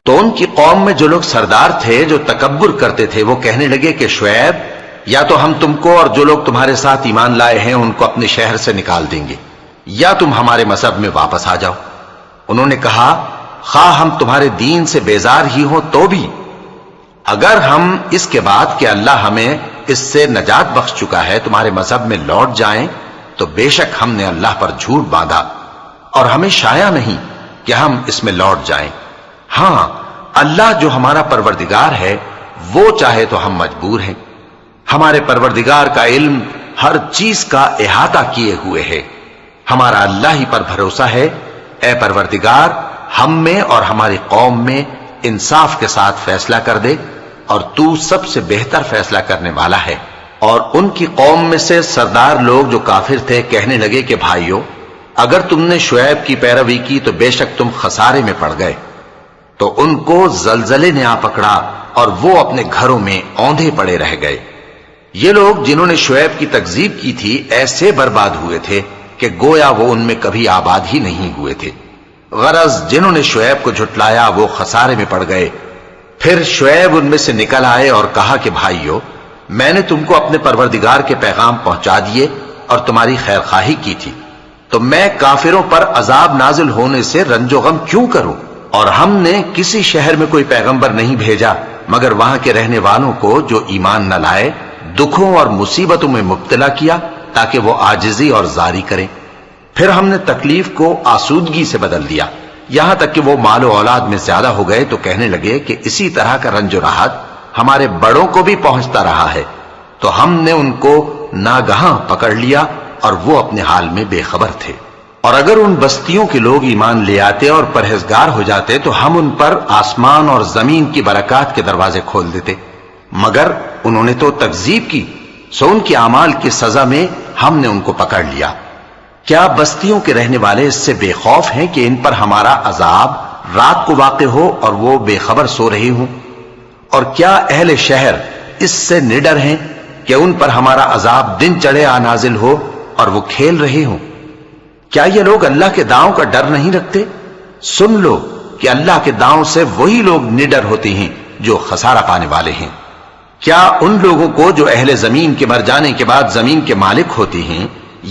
تو ان کی قوم میں جو لوگ سردار تھے جو تکبر کرتے تھے وہ کہنے لگے کہ شعیب یا تو ہم تم کو اور جو لوگ تمہارے ساتھ ایمان لائے ہیں ان کو اپنے شہر سے نکال دیں گے یا تم ہمارے مذہب میں واپس آ جاؤ۔ انہوں نے کہا خواہ ہم تمہارے دین سے بیزار ہی ہوں تو بھی اگر ہم اس کے بعد کہ اللہ ہمیں اس سے نجات بخش چکا ہے تمہارے مذہب میں لوٹ جائیں تو بے شک ہم نے اللہ پر جھوٹ باندھا اور ہمیں شایع نہیں کہ ہم اس میں لوٹ جائیں۔ ہاں اللہ جو ہمارا پروردگار ہے وہ چاہے تو ہم مجبور ہیں، ہمارے پروردگار کا علم ہر چیز کا احاطہ کیے ہوئے ہے، ہمارا اللہ ہی پر بھروسہ ہے۔ اے پروردگار ہم میں اور ہماری قوم میں انصاف کے ساتھ فیصلہ کر دے اور تو سب سے بہتر فیصلہ کرنے والا ہے۔ اور ان کی قوم میں سے سردار لوگ جو کافر تھے کہنے لگے کہ بھائیو اگر تم نے شعیب کی پیروی کی تو بے شک تم خسارے میں پڑ گئے۔ تو ان کو زلزلے نے آ پکڑا اور وہ اپنے گھروں میں اوندھے پڑے رہ گئے۔ یہ لوگ جنہوں نے شعیب کی تکذیب کی تھی ایسے برباد ہوئے تھے کہ گویا وہ ان میں کبھی آباد ہی نہیں ہوئے تھے۔ غرض جنہوں نے شعیب کو جھٹلایا وہ خسارے میں پڑ گئے۔ پھر شعیب ان میں سے نکل آئے اور کہا کہ بھائیو میں نے تم کو اپنے پروردگار کے پیغام پہنچا دیے اور تمہاری خیر خواہی کی تھی، تو میں کافروں پر عذاب نازل ہونے سے رنج و غم کیوں کروں؟ اور ہم نے کسی شہر میں کوئی پیغمبر نہیں بھیجا مگر وہاں کے رہنے والوں کو جو ایمان نہ لائے دکھوں اور مصیبتوں میں مبتلا کیا تاکہ وہ عاجزی اور زاری کریں۔ پھر ہم نے تکلیف کو آسودگی سے بدل دیا یہاں تک کہ وہ مال و اولاد میں زیادہ ہو گئے تو کہنے لگے کہ اسی طرح کا رنج و راحت ہمارے بڑوں کو بھی پہنچتا رہا ہے، تو ہم نے ان کو ناگہاں پکڑ لیا اور وہ اپنے حال میں بے خبر تھے۔ اور اگر ان بستیوں کے لوگ ایمان لے آتے اور پرہیزگار ہو جاتے تو ہم ان پر آسمان اور زمین کی برکات کے دروازے کھول دیتے، مگر انہوں نے تو تکذیب کی، سو ان کے اعمال کی سزا میں ہم نے ان کو پکڑ لیا۔ کیا بستیوں کے رہنے والے اس سے بے خوف ہیں کہ ان پر ہمارا عذاب رات کو واقع ہو اور وہ بے خبر سو رہی ہوں؟ اور کیا اہل شہر اس سے نڈر ہیں کہ ان پر ہمارا عذاب دن چڑھے آ نازل ہو اور وہ کھیل رہے ہوں؟ کیا یہ لوگ اللہ کے داؤں کا ڈر نہیں رکھتے؟ سن لو کہ اللہ کے داؤں سے وہی لوگ نڈر ہوتے ہیں جو خسارہ پانے والے ہیں۔ کیا ان لوگوں کو جو اہل زمین کے مر جانے کے بعد زمین کے مالک ہوتے ہیں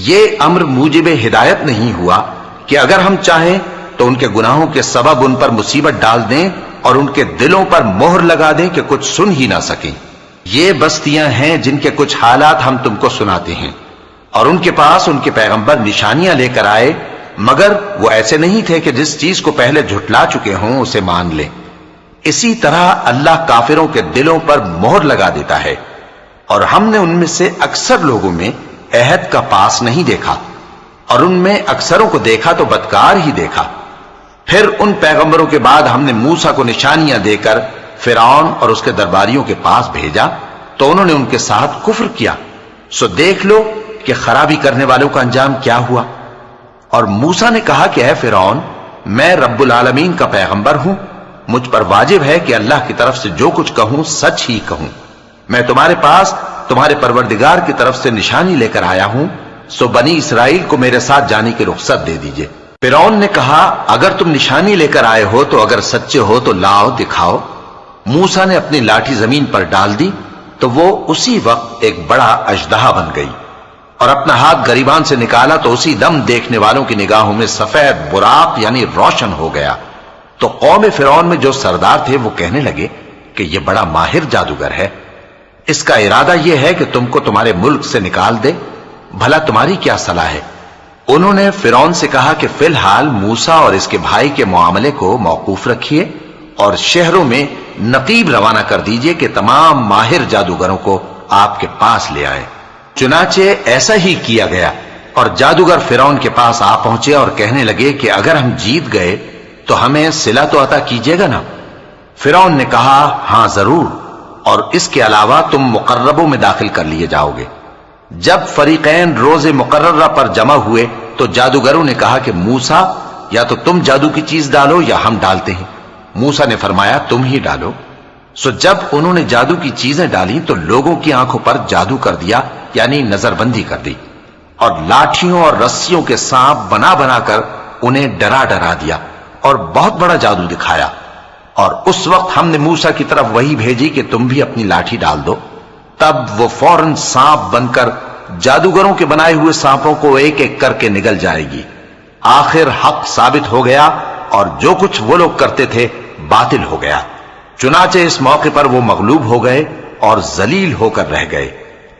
یہ امر موجب ہدایت نہیں ہوا کہ اگر ہم چاہیں تو ان کے گناہوں کے سبب ان پر مصیبت ڈال دیں اور ان کے دلوں پر مہر لگا دیں کہ کچھ سن ہی نہ سکیں؟ یہ بستیاں ہیں جن کے کچھ حالات ہم تم کو سناتے ہیں، اور ان کے پاس ان کے پیغمبر نشانیاں لے کر آئے مگر وہ ایسے نہیں تھے کہ جس چیز کو پہلے جھٹلا چکے ہوں اسے مان لیں۔ اسی طرح اللہ کافروں کے دلوں پر مہر لگا دیتا ہے، اور ہم نے ان میں سے اکثر لوگوں میں عہد کا پاس نہیں دیکھا اور ان میں اکثروں کو دیکھا تو بدکار ہی دیکھا۔ پھر ان پیغمبروں کے بعد ہم نے موسیٰ کو نشانیاں دے کر فرعون اور اس کے درباریوں کے پاس بھیجا تو انہوں نے ان کے ساتھ کفر کیا، سو دیکھ لو کہ خرابی کرنے والوں کا انجام کیا ہوا۔ اور موسیٰ نے کہا کہ اے فرعون میں رب العالمین کا پیغمبر ہوں، مجھ پر واجب ہے کہ اللہ کی طرف سے جو کچھ کہوں سچ ہی کہوں، میں تمہارے پاس تمہارے پروردگار کی طرف سے نشانی لے کر آیا ہوں، سو بنی اسرائیل کو میرے ساتھ جانے کی رخصت دے دیجئے۔ فرعون نے کہا اگر تم نشانی لے کر آئے ہو تو اگر سچے ہو تو لاؤ دکھاؤ۔ موسیٰ نے اپنی لاٹھی زمین پر ڈال دی تو وہ اسی وقت ایک بڑا اژدہا بن گئی، اور اپنا ہاتھ گریبان سے نکالا تو اسی دم دیکھنے والوں کی نگاہوں میں سفید براق یعنی روشن ہو گیا۔ تو قوم فرعون میں جو سردار تھے وہ کہنے لگے کہ یہ بڑا ماہر جادوگر ہے، اس کا ارادہ یہ ہے کہ تم کو تمہارے ملک سے نکال دے، بھلا تمہاری کیا صلاح ہے؟ انہوں نے فرعون سے کہا کہ فی الحال موسیٰ اور اس کے بھائی کے معاملے کو موقوف رکھیے اور شہروں میں نقیب روانہ کر دیجئے کہ تمام ماہر جادوگروں کو آپ کے پاس لے آئے۔ چنانچہ ایسا ہی کیا گیا، اور جادوگر فرعون کے پاس آ پہنچے اور کہنے لگے کہ اگر ہم جیت گئے تو ہمیں صلہ تو عطا کیجیے گا نا؟ فرعون نے کہا ہاں ضرور، اور اس کے علاوہ تم مقربوں میں داخل کر لیے جاؤ گے۔ جب فریقین روز مقررہ پر جمع ہوئے تو جادوگروں نے کہا کہ موسیٰ یا تو تم جادو کی چیز ڈالو یا ہم ڈالتے ہیں۔ موسیٰ نے فرمایا تم ہی ڈالو۔ سو جب انہوں نے جادو کی چیزیں ڈالی تو لوگوں کی آنکھوں پر جادو کر دیا یعنی نظر بندی کر دی، اور لاٹھیوں اور رسیوں کے سانپ بنا بنا کر انہیں ڈرا ڈرا دیا اور بہت بڑا جادو دکھایا۔ اور اس وقت ہم نے موسیٰ کی طرف وہی بھیجی کہ تم بھی اپنی لاٹھی ڈال دو، تب وہ فوراً سانپ بن کر جادوگروں کے بنائے ہوئے سانپوں کو ایک ایک کر کے نگل جائے گی۔ آخر حق ثابت ہو گیا اور جو کچھ وہ لوگ کرتے تھے باطل ہو گیا۔ چنانچہ اس موقع پر وہ مغلوب ہو گئے اور ذلیل ہو کر رہ گئے،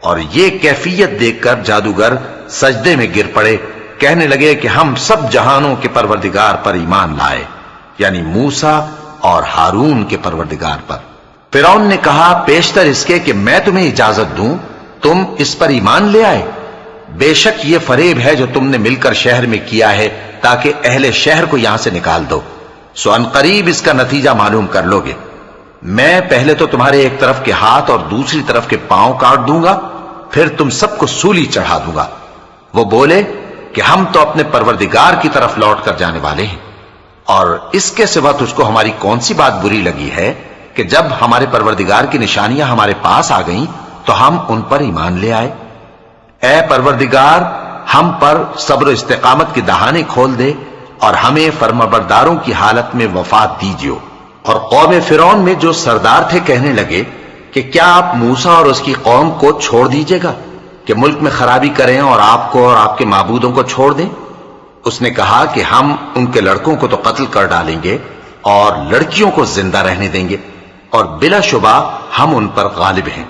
اور یہ کیفیت دیکھ کر جادوگر سجدے میں گر پڑے، کہنے لگے کہ ہم سب جہانوں کے پروردگار پر ایمان لائے، یعنی موسیٰ اور ہارون کے پروردگار پر۔ فرعون نے کہا پیشتر اس کے کہ میں تمہیں اجازت دوں تم اس پر ایمان لے آئے، بے شک یہ فریب ہے جو تم نے مل کر شہر میں کیا ہے تاکہ اہل شہر کو یہاں سے نکال دو، سو ان قریب اس کا نتیجہ معلوم کر لو گے۔ میں پہلے تو تمہارے ایک طرف کے ہاتھ اور دوسری طرف کے پاؤں کاٹ دوں گا، پھر تم سب کو سولی چڑھا دوں گا۔ وہ بولے کہ ہم تو اپنے پروردگار کی طرف لوٹ کر جانے والے ہیں، اور اس کے سوا تجھ کو ہماری کون سی بات بری لگی ہے کہ جب ہمارے پروردگار کی نشانیاں ہمارے پاس آ گئیں تو ہم ان پر ایمان لے آئے۔ اے پروردگار، ہم پر صبر و استقامت کی دہانے کھول دے اور ہمیں فرمانبرداروں کی حالت میں وفات دیجیو۔ اور قوم فرعون میں جو سردار تھے کہنے لگے کہ کیا آپ موسیٰ اور اس کی قوم کو چھوڑ دیجیے گا کہ ملک میں خرابی کریں اور آپ کو اور آپ کے معبودوں کو چھوڑ دیں؟ اس نے کہا کہ ہم ان کے لڑکوں کو تو قتل کر ڈالیں گے اور لڑکیوں کو زندہ رہنے دیں گے، اور بلا شبہ ہم ان پر غالب ہیں۔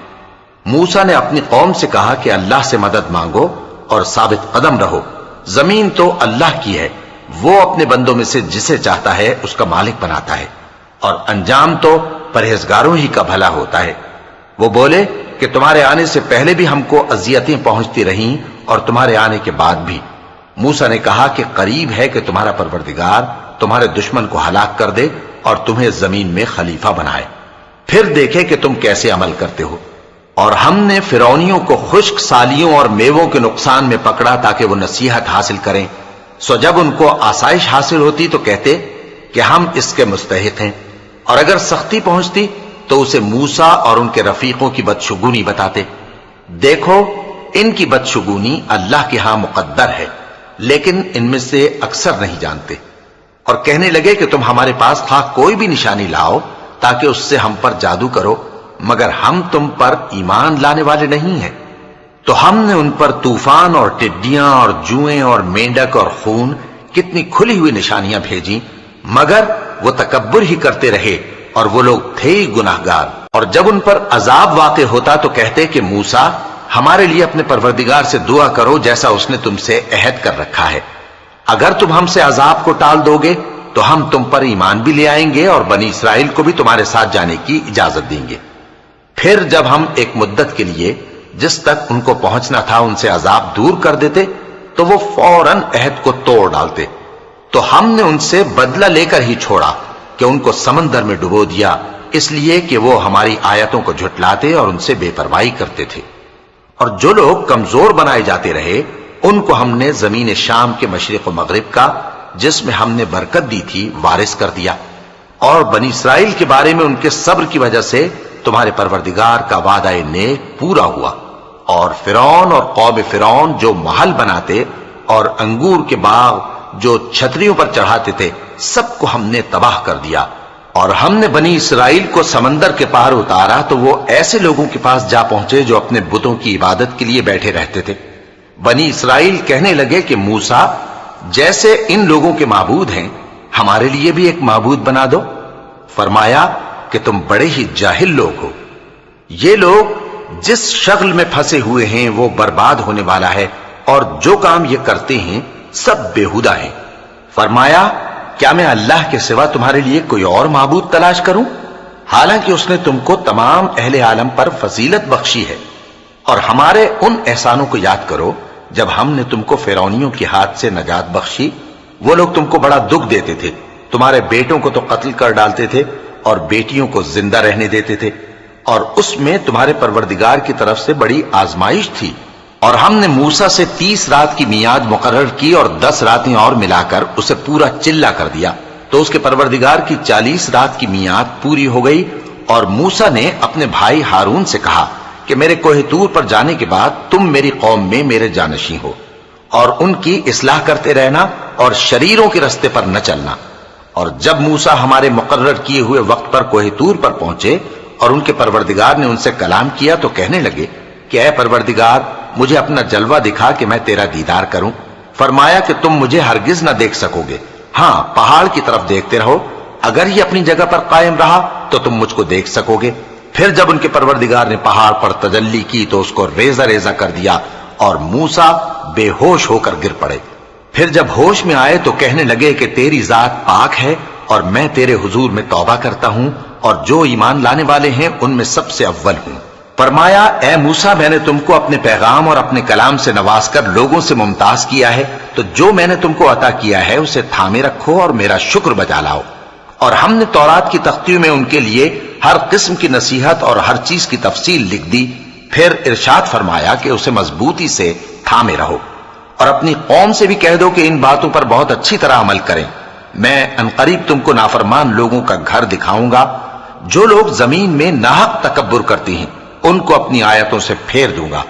موسیٰ نے اپنی قوم سے کہا کہ اللہ سے مدد مانگو اور ثابت قدم رہو، زمین تو اللہ کی ہے، وہ اپنے بندوں میں سے جسے چاہتا ہے اس کا مالک بناتا ہے، اور انجام تو پرہیزگاروں ہی کا بھلا ہوتا ہے۔ وہ بولے کہ تمہارے آنے سے پہلے بھی ہم کو اذیتیں پہنچتی رہیں اور تمہارے آنے کے بعد بھی۔ موسیٰ نے کہا کہ قریب ہے کہ تمہارا پروردگار تمہارے دشمن کو ہلاک کر دے اور تمہیں زمین میں خلیفہ بنائے، پھر دیکھے کہ تم کیسے عمل کرتے ہو۔ اور ہم نے فرعونیوں کو خشک سالیوں اور میووں کے نقصان میں پکڑا تاکہ وہ نصیحت حاصل کریں، سو جب ان کو آسائش حاصل ہوتی تو کہتے کہ ہم اس کے مستحق ہیں، اور اگر سختی پہنچتی تو اسے موسیٰ اور ان کے رفیقوں کی بدشگونی بتاتے۔ دیکھو ان کی بدشگونی اللہ کے ہاں مقدر ہے، لیکن ان میں سے اکثر نہیں جانتے۔ اور کہنے لگے کہ تم ہمارے پاس خواہ کوئی بھی نشانی لاؤ تاکہ اس سے ہم پر جادو کرو، مگر ہم تم پر ایمان لانے والے نہیں ہیں۔ تو ہم نے ان پر طوفان اور ٹڈیاں اور جوئیں اور مینڈک اور خون کتنی کھلی ہوئی نشانیاں بھیجیں، مگر وہ تکبر ہی کرتے رہے اور وہ لوگ تھے ہی گناہگار۔ اور جب ان پر عذاب واقع ہوتا تو کہتے کہ موسیٰ ہمارے لیے اپنے پروردگار سے دعا کرو جیسا اس نے تم سے عہد کر رکھا ہے، اگر تم ہم سے عذاب کو ٹال دو گے تو ہم تم پر ایمان بھی لے آئیں گے اور بنی اسرائیل کو بھی تمہارے ساتھ جانے کی اجازت دیں گے۔ پھر جب ہم ایک مدت کے لیے جس تک ان کو پہنچنا تھا ان سے عذاب دور کر دیتے تو وہ فوراً عہد کو توڑ ڈالتے، تو ہم نے ان سے بدلہ لے کر ہی چھوڑا کہ ان کو سمندر میں ڈبو دیا، اس لیے کہ وہ ہماری آیتوں کو جھٹلاتے اور ان سے بے پرواہی کرتے تھے۔ اور جو لوگ کمزور بنائے جاتے رہے ان کو ہم نے زمین شام کے مشرق و مغرب کا جس میں ہم نے برکت دی تھی وارث کر دیا، اور بنی اسرائیل کے بارے میں ان کے صبر کی وجہ سے تمہارے پروردگار کا وعدہ نیک پورا ہوا۔ اور فرعون اور قوم فرعون جو محل بناتے اور انگور کے باغ جو چھتریوں پر چڑھاتے تھے سب کو ہم نے تباہ کر دیا۔ اور ہم نے بنی اسرائیل کو سمندر کے پار اتارا تو وہ ایسے لوگوں کے پاس جا پہنچے جو اپنے بتوں کی عبادت کے لیے بیٹھے رہتے تھے۔ بنی اسرائیل کہنے لگے کہ موسیٰ جیسے ان لوگوں کے معبود ہیں ہمارے لیے بھی ایک معبود بنا دو۔ فرمایا کہ تم بڑے ہی جاہل لوگ ہو، یہ لوگ جس شغل میں پھنسے ہوئے ہیں وہ برباد ہونے والا ہے، اور جو کام یہ کرتے ہیں سب بےہودہ ہیں۔ فرمایا کیا میں اللہ کے سوا تمہارے لیے کوئی اور معبود تلاش کروں، حالانکہ اس نے تم کو تمام اہل عالم پر فضیلت بخشی ہے۔ اور ہمارے ان احسانوں کو یاد کرو جب ہم نے تم کو فرعونیوں کے ہاتھ سے نجات بخشی، وہ لوگ تم کو بڑا دکھ دیتے تھے، تمہارے بیٹوں کو تو قتل کر ڈالتے تھے اور بیٹیوں کو زندہ رہنے دیتے تھے، اور اس میں تمہارے پروردگار کی طرف سے بڑی آزمائش تھی۔ اور ہم نے موسیٰ سے 30 رات کی میعاد مقرر کی اور 10 راتیں اور ملا کر اسے پورا چلا کر دیا، تو اس کے پروردگار کی 40 رات کی میعاد پوری ہو گئی۔ اور موسیٰ نے اپنے بھائی ہارون سے کہا کہ میرے کوہ طور پر جانے کے بعد تم میری قوم میں میرے جانشین ہو، اور ان کی اصلاح کرتے رہنا اور شریروں کے رستے پر نہ چلنا، اور جب موسیٰ ہمارے مقرر کیے ہوئے وقت پر کوہ طور پر پہنچے اور ان کے پروردگار نے ان سے کلام کیا تو کہنے لگے کہ اے پروردگار مجھے اپنا جلوہ دکھا کہ میں تیرا دیدار کروں۔ فرمایا کہ تم مجھے ہرگز نہ دیکھ سکو گے، ہاں پہاڑ کی طرف دیکھتے رہو، اگر یہ اپنی جگہ پر قائم رہا تو تم مجھ کو دیکھ سکو گے۔ پھر جب ان کے پروردگار نے پہاڑ پر تجلی کی تو اس کو ریزہ ریزہ کر دیا اور موسیٰ بے ہوش ہو کر گر پڑے۔ پھر جب ہوش میں آئے تو کہنے لگے کہ تیری ذات پاک ہے اور میں تیرے حضور میں توبہ کرتا ہوں اور جو ایمان لانے والے ہیں ان میں سب سے اول ہوں۔ فرمایا اے موسیٰ میں نے تم کو اپنے پیغام اور اپنے کلام سے نواز کر لوگوں سے ممتاز کیا ہے، تو جو میں نے تم کو عطا کیا ہے اسے تھامے رکھو اور میرا شکر بجا لاؤ۔ اور ہم نے تورات کی تختیوں میں ان کے لیے ہر قسم کی نصیحت اور ہر چیز کی تفصیل لکھ دی۔ پھر ارشاد فرمایا کہ اسے مضبوطی سے تھامے رہو اور اپنی قوم سے بھی کہہ دو کہ ان باتوں پر بہت اچھی طرح عمل کریں۔ میں عنقریب تم کو نافرمان لوگوں کا گھر دکھاؤں گا، جو لوگ زمین میں ناحق تکبر کرتی ہیں ان کو اپنی آیتوں سے پھیر دوں گا۔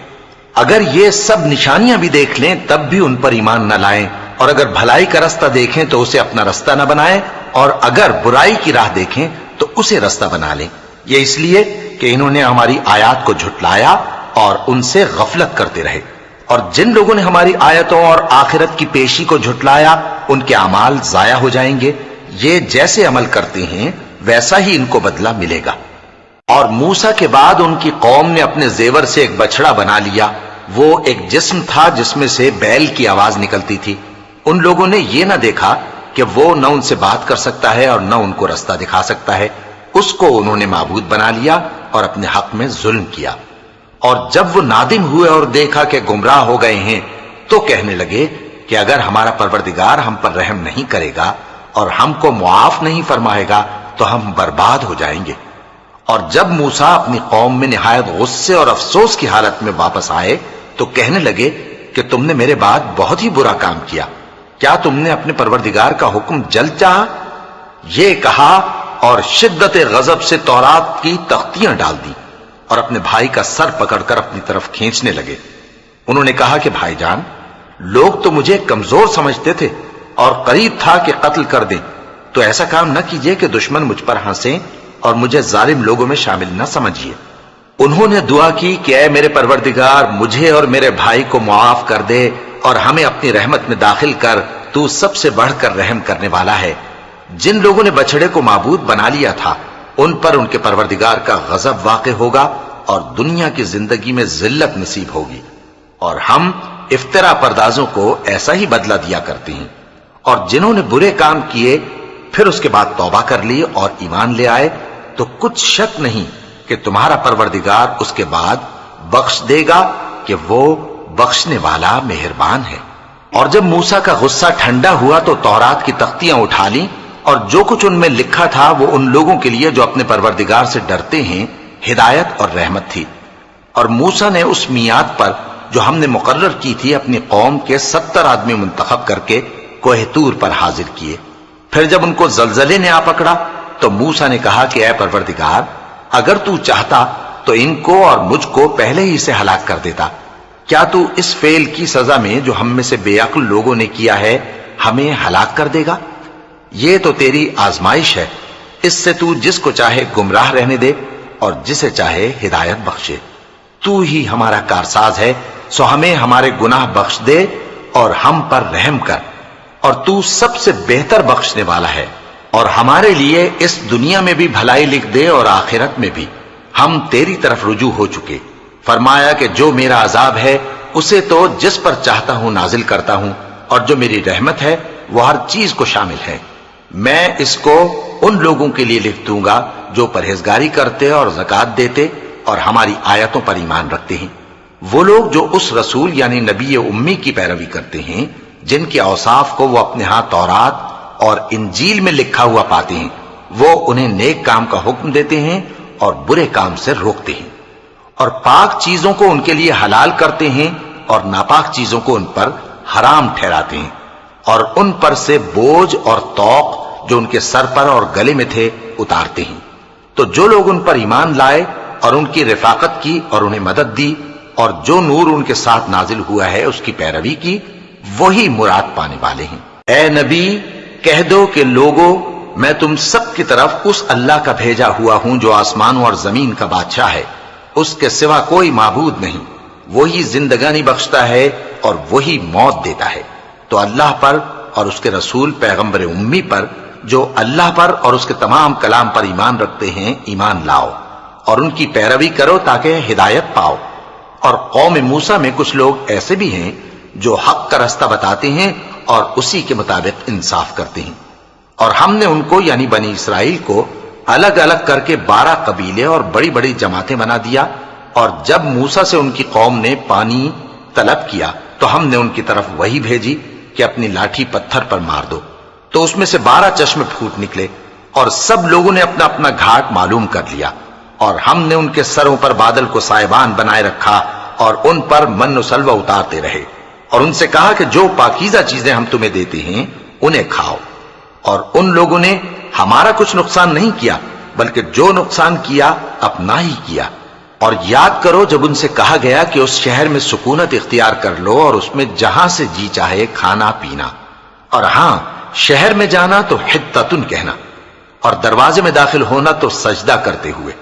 اگر یہ سب نشانیاں بھی دیکھ لیں تب بھی ان پر ایمان نہ لائیں، اور اگر بھلائی کا رستہ دیکھیں تو اسے اپنا رستہ نہ بنائیں، اور اگر برائی کی راہ دیکھیں تو اسے رستہ بنا لیں۔ یہ اس لیے کہ انہوں نے ہماری آیات کو جھٹلایا اور ان سے غفلت کرتے رہے، اور جن لوگوں نے ہماری آیتوں اور آخرت کی پیشی کو جھٹلایا ان کے اعمال ضائع ہو جائیں گے۔ یہ جیسے عمل کرتے ہیں ویسا ہی ان کو بدلہ ملے گا۔ اور موسیٰ کے بعد ان کی قوم نے اپنے زیور سے ایک بچڑا بنا لیا، وہ ایک جسم تھا جس میں سے بیل کی آواز نکلتی تھی۔ ان لوگوں نے یہ نہ دیکھا کہ وہ نہ ان سے بات کر سکتا ہے اور نہ ان کو رستہ دکھا سکتا ہے، اس کو انہوں نے معبود بنا لیا اور اپنے حق میں ظلم کیا۔ اور جب وہ نادم ہوئے اور دیکھا کہ گمراہ ہو گئے ہیں تو کہنے لگے کہ اگر ہمارا پروردگار ہم پر رحم نہیں کرے گا اور ہم کو معاف نہیں فرمائے گا تو ہم برباد ہو جائیں گے۔ اور جب موسیٰ اپنی قوم میں نہایت غصے اور افسوس کی حالت میں واپس آئے تو کہنے لگے کہ تم نے میرے بعد بہت ہی برا کام کیا، کیا تم نے اپنے پروردگار کا حکم جلد چاہا؟ یہ کہا اور شدت غضب سے تورات کی تختیاں ڈال دی اور اپنے بھائی کا سر پکڑ کر اپنی طرف کھینچنے لگے۔ انہوں نے کہا کہ بھائی جان، لوگ تو مجھے کمزور سمجھتے تھے اور قریب تھا کہ قتل کر دیں، تو ایسا کام نہ کیجئے کہ دشمن مجھ پر ہنسیں اور مجھے ظالم لوگوں میں شامل نہ سمجھیے۔ انہوں نے دعا کی کہ اے میرے پروردگار مجھے اور میرے بھائی کو معاف کر دے اور ہمیں اپنی رحمت میں داخل کر، تو سب سے بڑھ کر رحم کرنے والا ہے۔ جن لوگوں نے بچڑے کو معبود بنا لیا تھا ان پر ان کے پروردگار کا غضب واقع ہوگا اور دنیا کی زندگی میں ذلت نصیب ہوگی، اور ہم افترا پردازوں کو ایسا ہی بدلہ دیا کرتے ہیں۔ اور جنہوں نے برے کام کیے پھر اس کے بعد توبہ کر لی اور ایمان لے آئے تو کچھ شک نہیں کہ تمہارا پروردگار اس کے بعد بخش دے گا کہ وہ بخشنے والا مہربان ہے۔ اور جب موسیٰ کا غصہ ٹھنڈا ہوا تو تورات کی تختیاں اٹھا لیں، اور جو کچھ ان میں لکھا تھا وہ ان لوگوں کے لیے جو اپنے پروردگار سے ڈرتے ہیں ہدایت اور رحمت تھی۔ اور موسیٰ نے اس میعاد پر جو ہم نے مقرر کی تھی اپنی قوم کے 70 آدمی منتخب کر کے کوہ طور پر حاضر کیے۔ پھر جب ان کو زلزلے نے آ پکڑا تو موسیٰ نے کہا کہ اے پروردگار اگر تو چاہتا تو ان کو اور مجھ کو پہلے ہی سے ہلاک کر دیتا، کیا تو اس فعل کی سزا میں جو ہم میں سے بے عقل لوگوں نے کیا ہے ہمیں ہلاک کر دے گا؟ یہ تو تیری آزمائش ہے، اس سے تو جس کو چاہے گمراہ رہنے دے اور جسے چاہے ہدایت بخشے۔ تو ہی ہمارا کارساز ہے، سو ہمیں ہمارے گناہ بخش دے اور ہم پر رحم کر، اور تو سب سے بہتر بخشنے والا ہے، اور ہمارے لیے اس دنیا میں بھی بھلائی لکھ دے اور آخرت میں بھی، ہم تیری طرف رجوع ہو چکے۔ فرمایا کہ جو میرا عذاب ہے اسے تو جس پر چاہتا ہوں نازل کرتا ہوں، اور جو میری رحمت ہے وہ ہر چیز کو شامل ہے۔ میں اس کو ان لوگوں کے لیے لکھ دوں گا جو پرہیزگاری کرتے اور زکوٰۃ دیتے اور ہماری آیتوں پر ایمان رکھتے ہیں، وہ لوگ جو اس رسول یعنی نبی امی کی پیروی کرتے ہیں جن کے اوصاف کو وہ اپنے ہاں تورات اور انجیل میں لکھا ہوا پاتے ہیں، وہ انہیں نیک کام کا حکم دیتے ہیں اور برے کام سے روکتے ہیں، اور پاک چیزوں کو ان کے لیے حلال کرتے ہیں اور ناپاک چیزوں کو ان پر حرام ٹھہراتے ہیں، اور ان پر سے بوجھ اور طوق جو ان کے سر پر اور گلے میں تھے اتارتے ہیں۔ تو جو لوگ ان پر ایمان لائے اور ان کی رفاقت کی اور انہیں مدد دی اور جو نور ان کے ساتھ نازل ہوا ہے اس کی پیروی کی، وہی مراد پانے والے ہیں۔ اے نبی کہہ دو کہ لوگوں میں تم سب کی طرف اس اللہ کا بھیجا ہوا ہوں جو آسمانوں اور زمین کا بادشاہ ہے، اس کے سوا کوئی معبود نہیں، وہی زندگانی بخشتا ہے اور وہی موت دیتا ہے۔ تو اللہ پر اور اس کے رسول پیغمبر امی پر جو اللہ پر اور اس کے تمام کلام پر ایمان رکھتے ہیں ایمان لاؤ اور ان کی پیروی کرو تاکہ ہدایت پاؤ۔ اور قوم موسیٰ میں کچھ لوگ ایسے بھی ہیں جو حق کا راستہ بتاتے ہیں اور اسی کے مطابق انصاف کرتے ہیں، اور ہم نے ان کو یعنی بنی اسرائیل کو الگ الگ کر کے 12 قبیلے اور بڑی بڑی جماعتیں بنا دیا، اور جب موسیٰ سے ان کی قوم نے پانی طلب کیا تو ہم نے ان کی طرف وہی بھیجی کہ اپنی لاٹھی پتھر پر مار دو، تو اس میں سے 12 چشمے پھوٹ نکلے، اور سب لوگوں نے اپنا اپنا گھاٹ معلوم کر لیا، اور ہم نے ان کے سروں پر بادل کو سائبان بنائے رکھا اور ان پر من و سلوہ اتارتے رہے، اور ان سے کہا کہ جو پاکیزہ چیزیں ہم تمہیں دیتے ہیں انہیں کھاؤ، اور ان لوگوں نے ہمارا کچھ نقصان نہیں کیا بلکہ جو نقصان کیا اپنا ہی کیا۔ اور یاد کرو جب ان سے کہا گیا کہ اس شہر میں سکونت اختیار کر لو اور اس میں جہاں سے جی چاہے کھانا پینا، اور ہاں شہر میں جانا تو حتتن کہنا، اور دروازے میں داخل ہونا تو سجدہ کرتے ہوئے،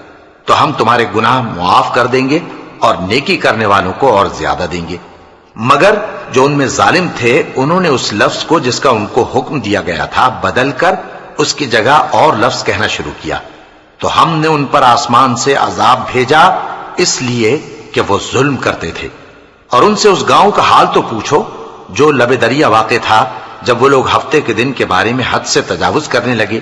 تو ہم تمہارے گناہ معاف کر دیں گے اور نیکی کرنے والوں کو اور زیادہ دیں گے۔ مگر جو ان میں ظالم تھے انہوں نے اس لفظ کو جس کا ان کو حکم دیا گیا تھا بدل کر اس کی جگہ اور لفظ کہنا شروع کیا، تو ہم نے ان پر آسمان سے عذاب بھیجا اس لیے کہ وہ ظلم کرتے تھے۔ اور ان سے اس گاؤں کا حال تو پوچھو جو لب دریا واقع تھا، جب وہ لوگ ہفتے کے دن کے بارے میں حد سے تجاوز کرنے لگے،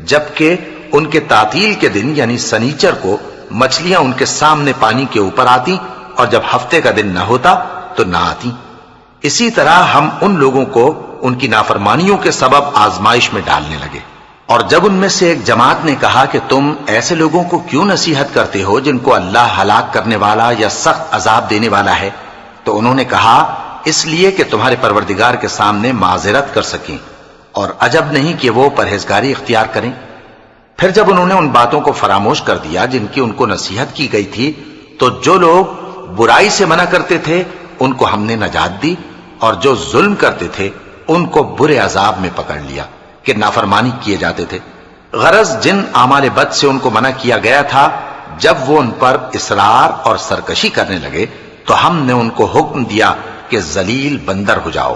جبکہ ان کے تعطیل کے دن یعنی سنیچر کو مچھلیاں ان کے سامنے پانی کے اوپر آتی، اور جب ہفتے کا دن نہ ہوتا تو نہ آتی۔ اسی طرح ہم ان لوگوں کو ان کی نافرمانیوں کے سبب آزمائش میں ڈالنے لگے۔ اور جب ان میں سے ایک جماعت نے کہا کہ تم ایسے لوگوں کو کیوں نصیحت کرتے ہو جن کو اللہ ہلاک کرنے والا یا سخت عذاب دینے والا ہے، تو انہوں نے کہا اس لیے کہ تمہارے پروردگار کے سامنے معذرت کر سکیں، اور عجب نہیں کہ وہ پرہیزگاری اختیار کریں۔ پھر جب انہوں نے ان باتوں کو فراموش کر دیا جن کی ان کو نصیحت کی گئی تھی، تو جو لوگ برائی سے منع کرتے تھے ان کو ہم نے نجات دی، اور جو ظلم کرتے تھے ان کو برے عذاب میں پکڑ لیا کہ نافرمانی کیے جاتے تھے۔ غرض جن اعمال بد سے ان کو منع کیا گیا تھا، جب وہ ان پر اصرار اور سرکشی کرنے لگے تو ہم نے ان کو حکم دیا کہ ذلیل بندر ہو جاؤ۔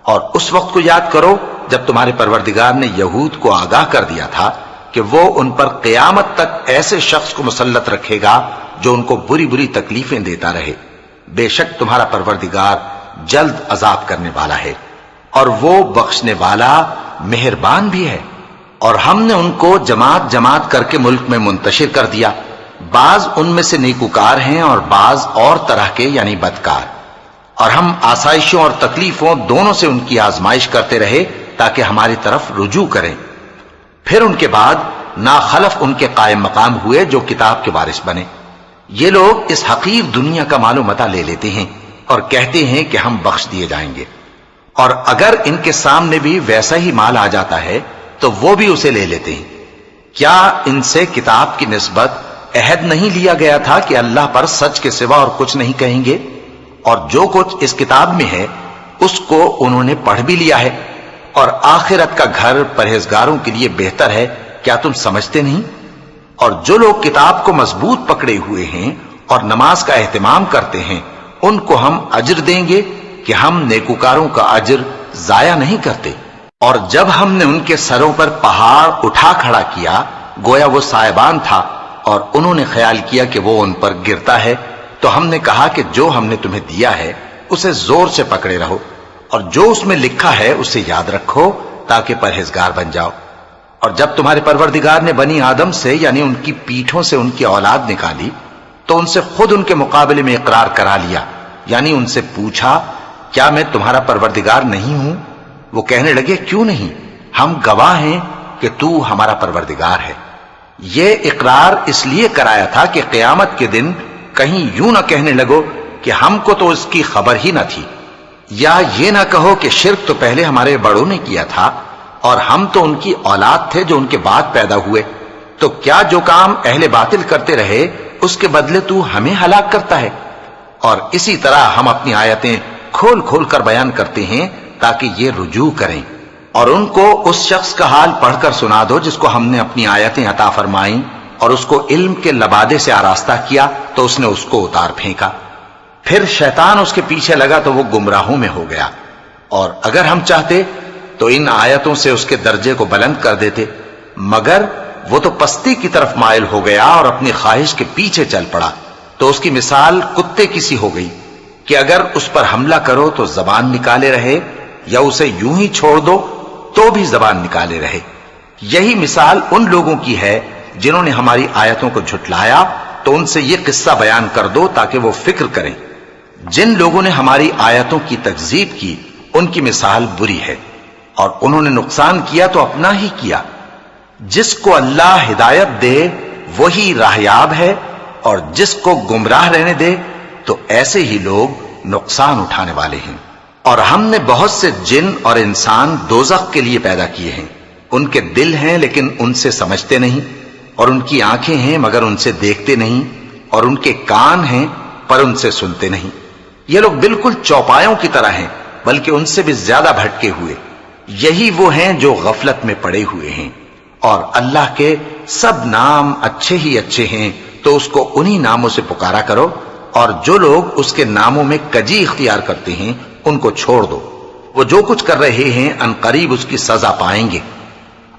اور اس وقت کو یاد کرو جب تمہارے پروردگار نے یہود کو آگاہ کر دیا تھا کہ وہ ان پر قیامت تک ایسے شخص کو مسلط رکھے گا جو ان کو بری بری تکلیفیں دیتا رہے۔ بے شک تمہارا پروردگار جلد عذاب کرنے والا ہے، اور وہ بخشنے والا مہربان بھی ہے۔ اور ہم نے ان کو جماعت جماعت کر کے ملک میں منتشر کر دیا، بعض ان میں سے نیکوکار ہیں اور بعض اور طرح کے یعنی بدکار، اور ہم آسائشوں اور تکلیفوں دونوں سے ان کی آزمائش کرتے رہے تاکہ ہماری طرف رجوع کریں۔ پھر ان کے بعد ناخلف ان کے قائم مقام ہوئے جو کتاب کے وارث بنے۔ یہ لوگ اس حقیر دنیا کا مال و متاع لے لیتے ہیں اور کہتے ہیں کہ ہم بخش دیے جائیں گے، اور اگر ان کے سامنے بھی ویسا ہی مال آ جاتا ہے تو وہ بھی اسے لے لیتے ہیں۔ کیا ان سے کتاب کی نسبت عہد نہیں لیا گیا تھا کہ اللہ پر سچ کے سوا اور کچھ نہیں کہیں گے؟ اور جو کچھ اس کتاب میں ہے اس کو انہوں نے پڑھ بھی لیا ہے، اور آخرت کا گھر پرہیزگاروں کے لیے بہتر ہے، کیا تم سمجھتے نہیں؟ اور جو لوگ کتاب کو مضبوط پکڑے ہوئے ہیں اور نماز کا اہتمام کرتے ہیں ان کو ہم اجر دیں گے کہ ہم نیکوکاروں کا اجر ضائع نہیں کرتے۔ اور جب ہم نے ان کے سروں پر پہاڑ اٹھا کھڑا کیا گویا وہ سائبان تھا، اور انہوں نے خیال کیا کہ وہ ان پر گرتا ہے، تو ہم نے کہا کہ جو ہم نے تمہیں دیا ہے اسے زور سے پکڑے رہو، اور جو اس میں لکھا ہے اسے یاد رکھو تاکہ پرہیزگار بن جاؤ۔ اور جب تمہارے پروردگار نے بنی آدم سے یعنی ان کی پیٹھوں سے ان کی اولاد نکالی تو ان سے خود ان کے مقابلے میں اقرار کرا لیا، یعنی ان سے پوچھا کیا میں تمہارا پروردگار نہیں ہوں؟ وہ کہنے لگے کیوں نہیں، ہم گواہ ہیں کہ تو ہمارا پروردگار ہے۔ یہ اقرار اس لیے کرایا تھا کہ قیامت کے دن کہیں یوں نہ کہنے لگو کہ ہم کو تو اس کی خبر ہی نہ تھی، یا یہ نہ کہو کہ شرک تو پہلے ہمارے بڑوں نے کیا تھا اور ہم تو ان کی اولاد تھے جو ان کے بعد پیدا ہوئے، تو کیا جو کام اہل باطل کرتے رہے اس کے بدلے تو ہمیں ہلاک کرتا ہے؟ اور اسی طرح ہم اپنی آیتیں کھول کھول کر بیان کرتے ہیں تاکہ یہ رجوع کریں۔ اور ان کو اس شخص کا حال پڑھ کر سنا دو جس کو ہم نے اپنی آیتیں عطا فرمائیں اور اس کو علم کے لبادے سے آراستہ کیا تو اس نے اس کو اتار پھینکا، پھر شیطان اس کے پیچھے لگا تو وہ گمراہوں میں ہو گیا، اور اگر ہم چاہتے تو ان آیتوں سے اس کے درجے کو بلند کر دیتے، مگر وہ تو پستی کی طرف مائل ہو گیا اور اپنی خواہش کے پیچھے چل پڑا، تو اس کی مثال کتے کی سی ہو گئی کہ اگر اس پر حملہ کرو تو زبان نکالے رہے، یا اسے یوں ہی چھوڑ دو تو بھی زبان نکالے رہے۔ یہی مثال ان لوگوں کی ہے جنہوں نے ہماری آیتوں کو جھٹلایا، تو ان سے یہ قصہ بیان کر دو تاکہ وہ فکر کریں۔ جن لوگوں نے ہماری آیتوں کی تکذیب کی ان کی مثال بری ہے، اور انہوں نے نقصان کیا تو اپنا ہی کیا۔ جس کو اللہ ہدایت دے وہی راہیاب ہے، اور جس کو گمراہ رہنے دے تو ایسے ہی لوگ نقصان اٹھانے والے ہیں۔ اور ہم نے بہت سے جن اور انسان دوزخ کے لیے پیدا کیے ہیں، ان کے دل ہیں لیکن ان سے سمجھتے نہیں، اور ان کی آنکھیں ہیں مگر ان سے دیکھتے نہیں، اور ان کے کان ہیں پر ان سے سنتے نہیں۔ یہ لوگ بالکل چوپایوں کی طرح ہیں، بلکہ ان سے بھی زیادہ بھٹکے ہوئے۔ یہی وہ ہیں جو غفلت میں پڑے ہوئے ہیں۔ اور اللہ کے سب نام اچھے ہی اچھے ہیں، تو اس کو انہی ناموں سے پکارا کرو، اور جو لوگ اس کے ناموں میں کجی اختیار کرتے ہیں ان کو چھوڑ دو۔ وہ جو کچھ کر رہے ہیں عنقریب اس کی سزا پائیں گے۔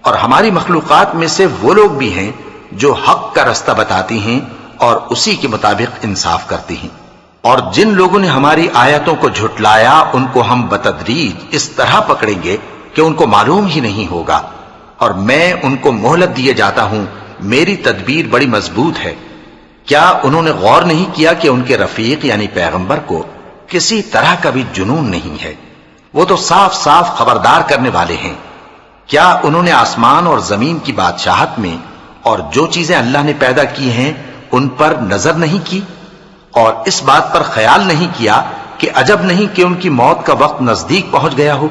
اور ہماری مخلوقات میں سے وہ لوگ بھی ہیں جو حق کا رستہ بتاتی ہیں اور اسی کے مطابق انصاف کرتی ہیں۔ اور جن لوگوں نے ہماری آیتوں کو جھٹلایا ان کو ہم بتدریج اس طرح پکڑیں گے کہ ان کو معلوم ہی نہیں ہوگا، اور میں ان کو مہلت دیے جاتا ہوں، میری تدبیر بڑی مضبوط ہے۔ کیا انہوں نے غور نہیں کیا کہ ان کے رفیق یعنی پیغمبر کو کسی طرح کا بھی جنون نہیں ہے؟ وہ تو صاف صاف خبردار کرنے والے ہیں۔ کیا انہوں نے آسمان اور زمین کی بادشاہت میں اور جو چیزیں اللہ نے پیدا کی ہیں ان پر نظر نہیں کی، اور اس بات پر خیال نہیں کیا کہ عجب نہیں کہ ان کی موت کا وقت نزدیک پہنچ گیا ہو؟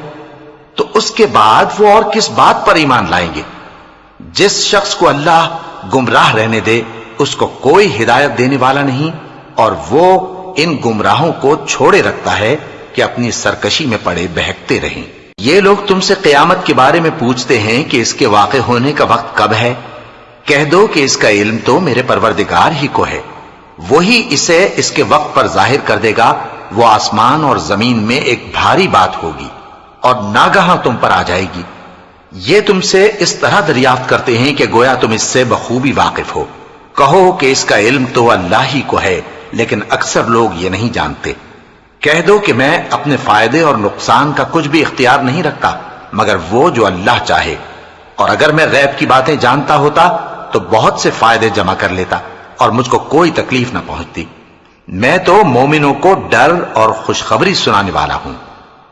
تو اس کے بعد وہ اور کس بات پر ایمان لائیں گے؟ جس شخص کو اللہ گمراہ رہنے دے اس کو کوئی ہدایت دینے والا نہیں، اور وہ ان گمراہوں کو چھوڑے رکھتا ہے کہ اپنی سرکشی میں پڑے بہکتے رہیں۔ یہ لوگ تم سے قیامت کے بارے میں پوچھتے ہیں کہ اس کے واقع ہونے کا وقت کب ہے؟ کہہ دو کہ اس کا علم تو میرے پروردگار ہی کو ہے، وہی اسے اس کے وقت پر ظاہر کر دے گا۔ وہ آسمان اور زمین میں ایک بھاری بات ہوگی اور ناگہاں تم پر آ جائے گی۔ یہ تم سے اس طرح دریافت کرتے ہیں کہ گویا تم اس سے بخوبی واقف ہو۔ کہو کہ اس کا علم تو اللہ ہی کو ہے، لیکن اکثر لوگ یہ نہیں جانتے۔ کہہ دو کہ میں اپنے فائدے اور نقصان کا کچھ بھی اختیار نہیں رکھتا مگر وہ جو اللہ چاہے، اور اگر میں غیب کی باتیں جانتا ہوتا تو بہت سے فائدے جمع کر لیتا اور مجھ کو کوئی تکلیف نہ پہنچتی۔ میں تو مومنوں کو ڈر اور خوشخبری سنانے والا ہوں۔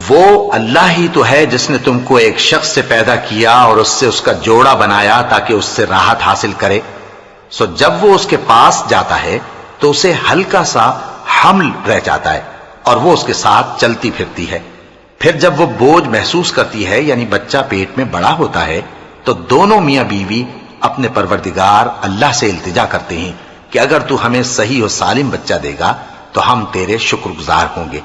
وہ اللہ ہی تو ہے جس نے تم کو ایک شخص سے پیدا کیا اور اس سے اس کا جوڑا بنایا تاکہ اس سے راحت حاصل کرے۔ سو جب وہ اس کے پاس جاتا ہے تو اسے ہلکا سا حمل رہ جاتا ہے اور وہ اس کے ساتھ چلتی پھرتی ہے۔ پھر جب وہ بوجھ محسوس کرتی ہے یعنی بچہ پیٹ میں بڑا ہوتا ہے تو دونوں میاں بیوی اپنے پروردگار اللہ سے التجا کرتے ہیں کہ اگر تو ہمیں صحیح و سالم بچہ دے گا تو ہم تیرے شکر گزار ہوں گے۔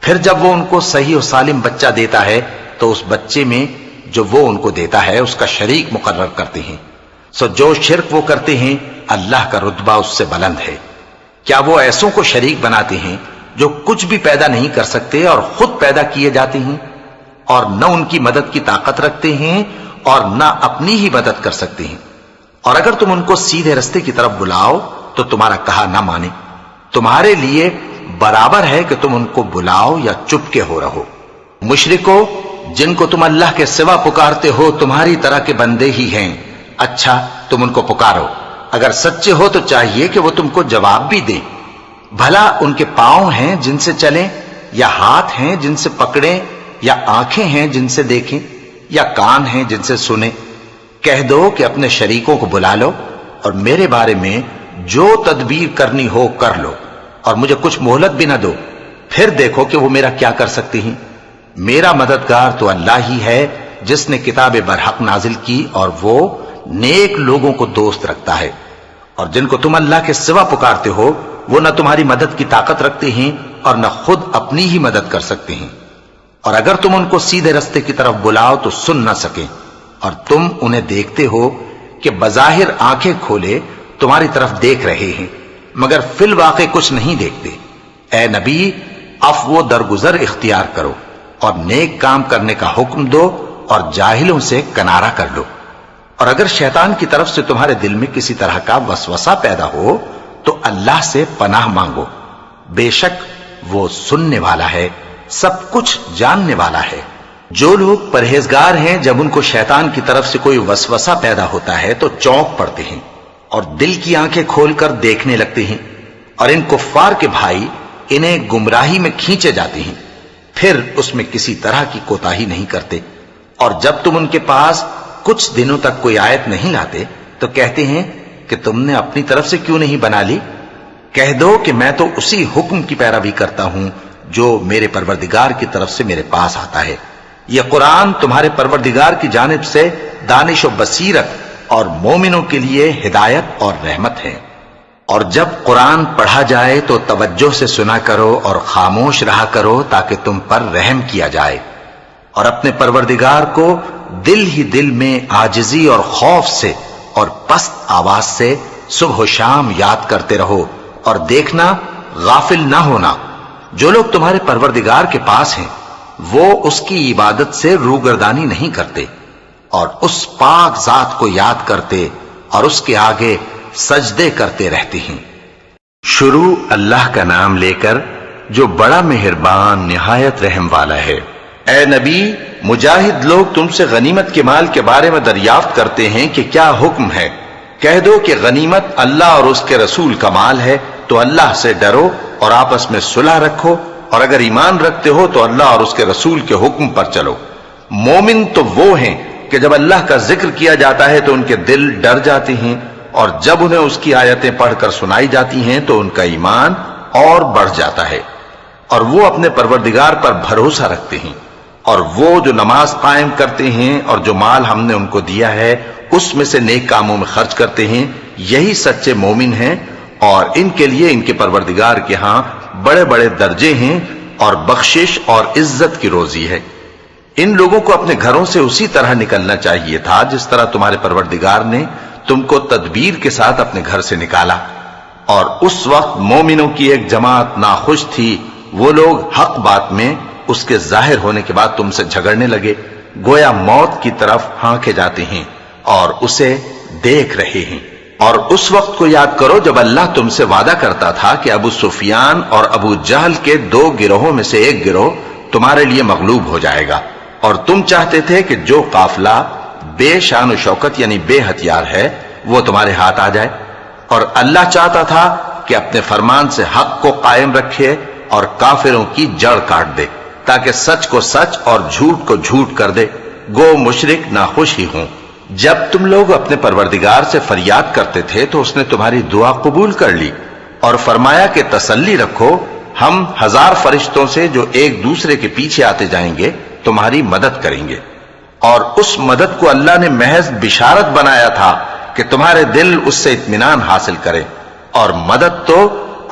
پھر جب وہ ان کو صحیح و سالم بچہ دیتا ہے تو اس بچے میں جو وہ ان کو دیتا ہے اس کا شریک مقرر کرتے ہیں۔ سو جو شرک وہ کرتے ہیں اللہ کا رتبہ اس سے بلند ہے۔ کیا وہ ایسوں کو شریک بناتے ہیں جو کچھ بھی پیدا نہیں کر سکتے اور خود پیدا کیے جاتے ہیں، اور نہ ان کی مدد کی طاقت رکھتے ہیں اور نہ اپنی ہی مدد کر سکتے ہیں؟ اور اگر تم ان کو سیدھے رستے کی طرف بلاؤ تو تمہارا کہا نہ مانے۔ تمہارے لیے برابر ہے کہ تم ان کو بلاؤ یا چپ کے ہو رہو۔ مشرکو، جن کو تم اللہ کے سوا پکارتے ہو تمہاری طرح کے بندے ہی ہیں۔ اچھا تم ان کو پکارو، اگر سچے ہو تو چاہیے کہ وہ تم کو جواب بھی دیں۔ بھلا ان کے پاؤں ہیں جن سے چلیں، یا ہاتھ ہیں جن سے پکڑیں، یا آنکھیں ہیں جن سے دیکھیں، یا کان ہیں جن سے سنیں؟ کہہ دو کہ اپنے شریکوں کو بلا لو اور میرے بارے میں جو تدبیر کرنی ہو کر لو، اور مجھے کچھ مہلت بھی نہ دو، پھر دیکھو کہ وہ میرا کیا کر سکتی ہیں۔ میرا مددگار تو اللہ ہی ہے جس نے کتاب برحق نازل کی، اور وہ نیک لوگوں کو دوست رکھتا ہے۔ اور جن کو تم اللہ کے سوا پکارتے ہو وہ نہ تمہاری مدد کی طاقت رکھتے ہیں اور نہ خود اپنی ہی مدد کر سکتے ہیں۔ اور اگر تم ان کو سیدھے رستے کی طرف بلاؤ تو سن نہ سکیں، اور تم انہیں دیکھتے ہو کہ بظاہر آنکھیں کھولے تمہاری طرف دیکھ رہے ہیں مگر فی الواقع کچھ نہیں دیکھتے۔ اے نبی، عفو و درگزر اختیار کرو اور نیک کام کرنے کا حکم دو اور جاہلوں سے کنارہ کر لو۔ اور اگر شیطان کی طرف سے تمہارے دل میں کسی طرح کا وسوسہ پیدا ہو تو اللہ سے پناہ مانگو، بے شک وہ سننے والا ہے، سب کچھ جاننے والا ہے۔ جو لوگ پرہیزگار ہیں جب ان کو شیطان کی طرف سے کوئی وسوسہ پیدا ہوتا ہے تو چونک پڑتے ہیں اور دل کی آنکھیں کھول کر دیکھنے لگتے ہیں، اور ان کفار کے بھائی انہیں گمراہی میں کھینچے جاتے ہیں، پھر اس میں کسی طرح کی کوتاہی نہیں کرتے۔ اور جب تم ان کے پاس کچھ دنوں تک کوئی آیت نہیں لاتے تو کہتے ہیں کہ تم نے اپنی طرف سے کیوں نہیں بنا لی؟ کہہ دو کہ میں تو اسی حکم کی پیروی کرتا ہوں جو میرے پروردگار کی طرف سے میرے پاس آتا ہے۔ یہ قرآن تمہارے پروردگار کی جانب سے دانش و بصیرت اور مومنوں کے لیے ہدایت اور رحمت ہے۔ اور جب قرآن پڑھا جائے تو توجہ سے سنا کرو اور خاموش رہا کرو تاکہ تم پر رحم کیا جائے، اور اپنے پروردگار کو دل ہی دل میں عاجزی اور خوف سے اور پست آواز سے صبح و شام یاد کرتے رہو، اور دیکھنا غافل نہ ہونا۔ جو لوگ تمہارے پروردگار کے پاس ہیں وہ اس کی عبادت سے روگردانی نہیں کرتے اور اس پاک ذات کو یاد کرتے اور اس کے آگے سجدے کرتے رہتے ہیں۔ شروع اللہ کا نام لے کر جو بڑا مہربان نہایت رحم والا ہے۔ اے نبی، مجاہد لوگ تم سے غنیمت کے مال کے بارے میں دریافت کرتے ہیں کہ کیا حکم ہے۔ کہہ دو کہ غنیمت اللہ اور اس کے رسول کا مال ہے، تو اللہ سے ڈرو اور آپس میں صلح رکھو، اور اگر ایمان رکھتے ہو تو اللہ اور اس کے رسول کے حکم پر چلو۔ مومن تو وہ ہیں کہ جب اللہ کا ذکر کیا جاتا ہے تو ان کے دل ڈر جاتے ہیں، اور جب انہیں اس کی آیتیں پڑھ کر سنائی جاتی ہیں تو ان کا ایمان اور بڑھ جاتا ہے، اور وہ اپنے پروردگار پر بھروسہ رکھتے ہیں۔ اور وہ جو نماز قائم کرتے ہیں اور جو مال ہم نے ان کو دیا ہے اس میں سے نیک کاموں میں خرچ کرتے ہیں، یہی سچے مومن ہیں، اور ان کے لیے ان کے پروردگار کے ہاں بڑے بڑے درجے ہیں اور بخشش اور عزت کی روزی ہے۔ ان لوگوں کو اپنے گھروں سے اسی طرح نکلنا چاہیے تھا جس طرح تمہارے پروردگار نے تم کو تدبیر کے ساتھ اپنے گھر سے نکالا، اور اس وقت مومنوں کی ایک جماعت ناخوش تھی۔ وہ لوگ حق بات میں اس کے ظاہر ہونے کے بعد تم سے جھگڑنے لگے، گویا موت کی طرف ہانکے جاتے ہیں اور اسے دیکھ رہے ہیں۔ اور اس وقت کو یاد کرو جب اللہ تم سے وعدہ کرتا تھا کہ ابو سفیان اور ابو جہل کے 2 گروہوں میں سے ایک گروہ تمہارے لیے مغلوب ہو جائے گا، اور تم چاہتے تھے کہ جو قافلہ بے شان و شوکت یعنی بے ہتھیار ہے وہ تمہارے ہاتھ آ جائے، اور اللہ چاہتا تھا کہ اپنے فرمان سے حق کو قائم رکھے اور کافروں کی جڑ کاٹ دے، تاکہ سچ کو سچ اور جھوٹ کو جھوٹ کر دے، گو مشرک ناخوش ہی ہوں۔ جب تم لوگ اپنے پروردگار سے فریاد کرتے تھے تو اس نے تمہاری دعا قبول کر لی اور فرمایا کہ تسلی رکھو، ہم 1000 فرشتوں سے جو ایک دوسرے کے پیچھے آتے جائیں گے تمہاری مدد کریں گے۔ اور اس مدد کو اللہ نے محض بشارت بنایا تھا کہ تمہارے دل اس سے اطمینان حاصل کرے، اور مدد تو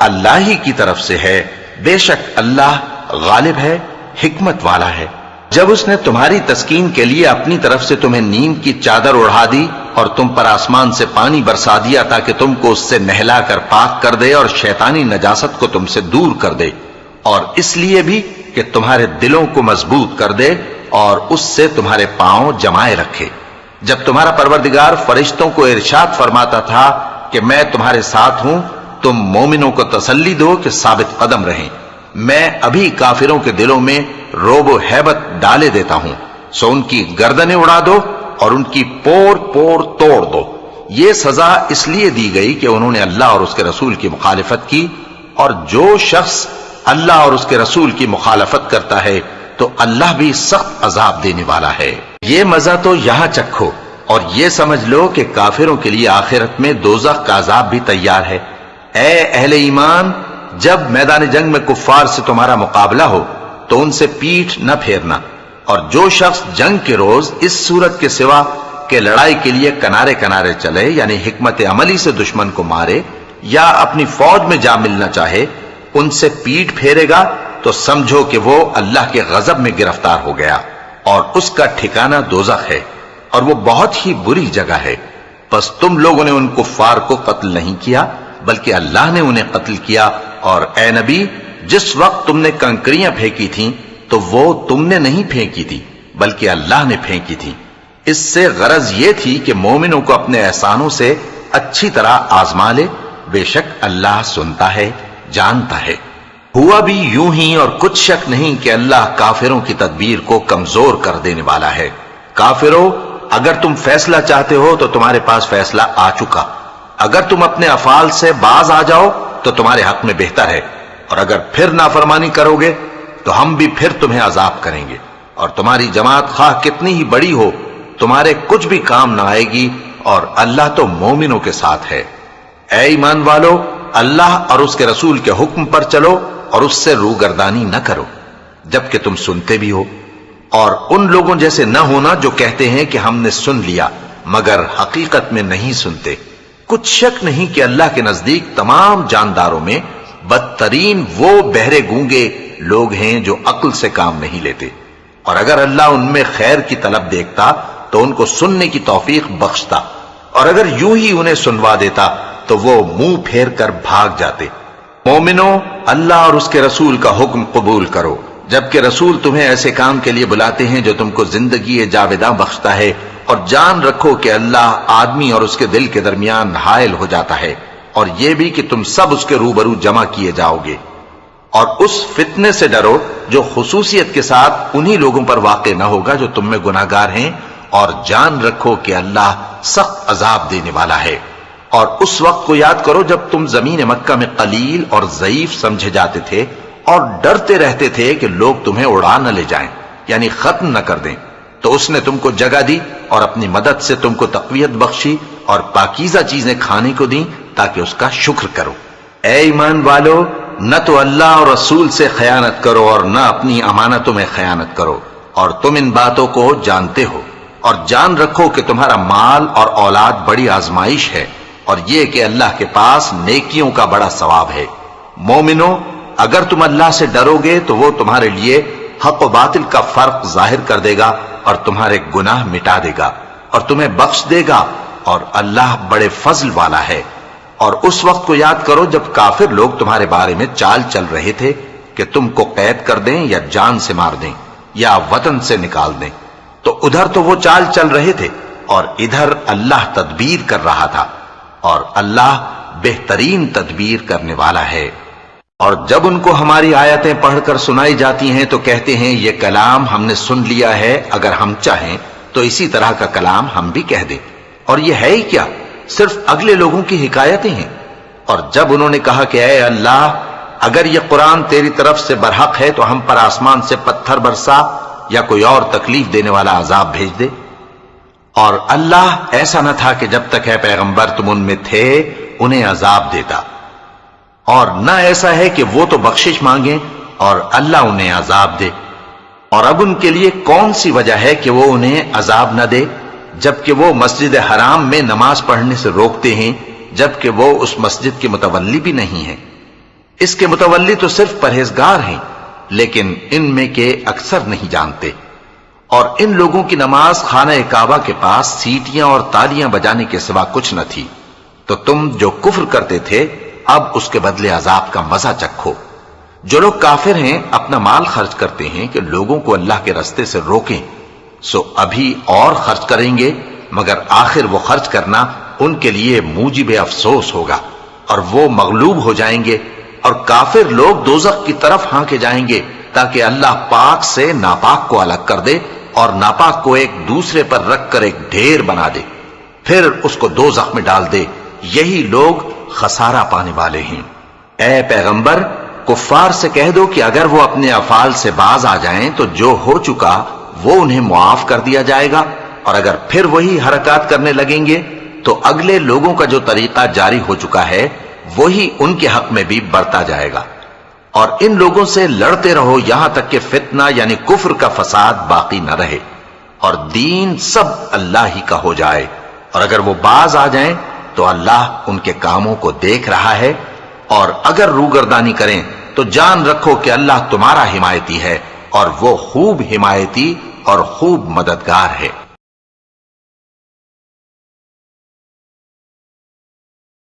اللہ ہی کی طرف سے ہے، بے شک اللہ غالب ہے، حکمت والا ہے۔ جب اس نے تمہاری تسکین کے لیے اپنی طرف سے تمہیں نیند کی چادر اڑھا دی اور تم پر آسمان سے پانی برسا دیا تاکہ تم کو اس سے نہلا کر پاک کر دے اور شیطانی نجاست کو تم سے دور کر دے، اور اس لیے بھی کہ تمہارے دلوں کو مضبوط کر دے اور اس سے تمہارے پاؤں جمائے رکھے۔ جب تمہارا پروردگار فرشتوں کو ارشاد فرماتا تھا کہ میں تمہارے ساتھ ہوں، تم مومنوں کو تسلی دو کہ ثابت قدم رہیں، میں ابھی کافروں کے دلوں میں روب و ہیبت ڈالے دیتا ہوں، سو ان کی گردنیں اڑا دو اور ان کی پور پور توڑ دو۔ یہ سزا اس لیے دی گئی کہ انہوں نے اللہ اور اس کے رسول کی مخالفت کی، اور جو شخص اللہ اور اس کے رسول کی مخالفت کرتا ہے تو اللہ بھی سخت عذاب دینے والا ہے۔ یہ مزہ تو یہاں چکھو اور یہ سمجھ لو کہ کافروں کے لیے آخرت میں دوزخ کا عذاب بھی تیار ہے۔ اے اہل ایمان، جب میدان جنگ میں کفار سے تمہارا مقابلہ ہو تو ان سے پیٹھ نہ پھیرنا، اور جو شخص جنگ کے روز اس صورت کے سوا کہ لڑائی کے لیے کنارے کنارے چلے یعنی حکمت عملی سے دشمن کو مارے یا اپنی فوج میں جا ملنا چاہے، ان سے پیٹھ پھیرے گا تو سمجھو کہ وہ اللہ کے غضب میں گرفتار ہو گیا اور اس کا ٹھکانہ دوزخ ہے اور وہ بہت ہی بری جگہ ہے۔ پس تم لوگوں نے ان کفار کو قتل نہیں کیا بلکہ اللہ نے انہیں قتل کیا، اور اے نبی جس وقت تم نے کنکریاں پھینکی تھیں تو وہ تم نے نہیں پھینکی تھی بلکہ اللہ نے پھینکی تھی۔ اس سے غرض یہ تھی کہ مومنوں کو اپنے احسانوں سے اچھی طرح آزما لے، بے شک اللہ سنتا ہے، جانتا ہے۔ ہوا بھی یوں ہی، اور کچھ شک نہیں کہ اللہ کافروں کی تدبیر کو کمزور کر دینے والا ہے۔ کافروں، اگر تم فیصلہ چاہتے ہو تو تمہارے پاس فیصلہ آ چکا، اگر تم اپنے افعال سے باز آ جاؤ تو تمہارے حق میں بہتر ہے، اور اگر پھر نافرمانی کرو گے تو ہم بھی پھر تمہیں عذاب کریں گے، اور تمہاری جماعت خواہ کتنی ہی بڑی ہو تمہارے کچھ بھی کام نہ آئے گی، اور اللہ تو مومنوں کے ساتھ ہے۔ اے ایمان والو، اللہ اور اس کے رسول کے حکم پر چلو اور اس سے روگردانی نہ کرو جبکہ تم سنتے بھی ہو، اور ان لوگوں جیسے نہ ہونا جو کہتے ہیں کہ ہم نے سن لیا مگر حقیقت میں نہیں سنتے۔ کچھ شک نہیں کہ اللہ کے نزدیک تمام جانداروں میں بدترین وہ بہرے گونگے لوگ ہیں جو عقل سے کام نہیں لیتے، اور اگر اللہ ان میں خیر کی طلب دیکھتا تو ان کو سننے کی توفیق بخشتا، اور اگر یوں ہی انہیں سنوا دیتا تو وہ منہ پھیر کر بھاگ جاتے۔ مومنوں، اللہ اور اس کے رسول کا حکم قبول کرو جبکہ رسول تمہیں ایسے کام کے لیے بلاتے ہیں جو تم کو زندگی جاوداں بخشتا ہے، اور جان رکھو کہ اللہ آدمی اور اس کے دل کے درمیان حائل ہو جاتا ہے، اور یہ بھی کہ تم سب اس کے روبرو جمع کیے جاؤ گے۔ اور اس فتنے سے ڈرو جو خصوصیت کے ساتھ انہی لوگوں پر واقع نہ ہوگا جو تم میں گناہگار ہیں، اور جان رکھو کہ اللہ سخت عذاب دینے والا ہے۔ اور اس وقت کو یاد کرو جب تم زمین مکہ میں قلیل اور ضعیف سمجھے جاتے تھے اور ڈرتے رہتے تھے کہ لوگ تمہیں اڑا نہ لے جائیں، یعنی ختم نہ کر دیں، تو اس نے تم کو جگہ دی اور اپنی مدد سے تم کو تقویت بخشی اور پاکیزہ چیزیں کھانے کو دیں تاکہ اس کا شکر کرو۔ اے ایمان والو، نہ تو اللہ اور رسول سے خیانت کرو اور نہ اپنی امانتوں میں خیانت کرو، اور تم ان باتوں کو جانتے ہو، اور جان رکھو کہ تمہارا مال اور اولاد بڑی آزمائش ہے، اور یہ کہ اللہ کے پاس نیکیوں کا بڑا ثواب ہے۔ مومنوں، اگر تم اللہ سے ڈرو گے تو وہ تمہارے لیے حق و باطل کا فرق ظاہر کر دے گا اور تمہارے گناہ مٹا دے گا اور تمہیں بخش دے گا، اور اللہ بڑے فضل والا ہے۔ اور اس وقت کو یاد کرو جب کافر لوگ تمہارے بارے میں چال چل رہے تھے کہ تم کو قید کر دیں یا جان سے مار دیں یا وطن سے نکال دیں، تو ادھر تو وہ چال چل رہے تھے اور ادھر اللہ تدبیر کر رہا تھا، اور اللہ بہترین تدبیر کرنے والا ہے۔ اور جب ان کو ہماری آیتیں پڑھ کر سنائی جاتی ہیں تو کہتے ہیں یہ کلام ہم نے سن لیا ہے، اگر ہم چاہیں تو اسی طرح کا کلام ہم بھی کہہ دیں، اور یہ ہے ہی کیا، صرف اگلے لوگوں کی حکایتیں ہیں۔ اور جب انہوں نے کہا کہ اے اللہ، اگر یہ قرآن تیری طرف سے برحق ہے تو ہم پر آسمان سے پتھر برسا یا کوئی اور تکلیف دینے والا عذاب بھیج دے۔ اور اللہ ایسا نہ تھا کہ جب تک اے پیغمبر تم ان میں تھے انہیں عذاب دیتا، اور نہ ایسا ہے کہ وہ تو بخشش مانگیں اور اللہ انہیں عذاب دے۔ اور اب ان کے لیے کون سی وجہ ہے کہ وہ انہیں عذاب نہ دے، جبکہ وہ مسجد حرام میں نماز پڑھنے سے روکتے ہیں، جبکہ وہ اس مسجد کے متولی بھی نہیں ہیں۔ اس کے متولی تو صرف پرہیزگار ہیں، لیکن ان میں کے اکثر نہیں جانتے۔ اور ان لوگوں کی نماز خانہ کعبہ کے پاس سیٹیاں اور تالیاں بجانے کے سوا کچھ نہ تھی، تو تم جو کفر کرتے تھے اب اس کے بدلے عذاب کا مزہ چکھو۔ جو لوگ کافر ہیں اپنا مال خرچ کرتے ہیں کہ لوگوں کو اللہ کے راستے سے روکیں، سو ابھی اور خرچ کریں گے، مگر آخر وہ خرچ کرنا ان کے لیے موجب افسوس ہوگا، اور وہ مغلوب ہو جائیں گے، اور کافر لوگ دوزخ کی طرف ہانکے جائیں گے تاکہ اللہ پاک سے ناپاک کو الگ کر دے اور ناپاک کو ایک دوسرے پر رکھ کر ایک ڈھیر بنا دے، پھر اس کو دوزخ میں ڈال دے۔ یہی لوگ خسارہ پانے والے ہیں۔ اے پیغمبر، کفار سے کہہ دو کہ اگر وہ اپنے افعال سے باز آ جائیں تو جو ہو چکا وہ انہیں معاف کر دیا جائے گا، اور اگر پھر وہی حرکات کرنے لگیں گے تو اگلے لوگوں کا جو طریقہ جاری ہو چکا ہے وہی ان کے حق میں بھی برتا جائے گا۔ اور ان لوگوں سے لڑتے رہو یہاں تک کہ فتنہ یعنی کفر کا فساد باقی نہ رہے اور دین سب اللہ ہی کا ہو جائے، اور اگر وہ باز آ جائیں تو اللہ ان کے کاموں کو دیکھ رہا ہے، اور اگر روگردانی کریں تو جان رکھو کہ اللہ تمہارا حمایتی ہے اور وہ خوب حمایتی اور خوب مددگار ہے۔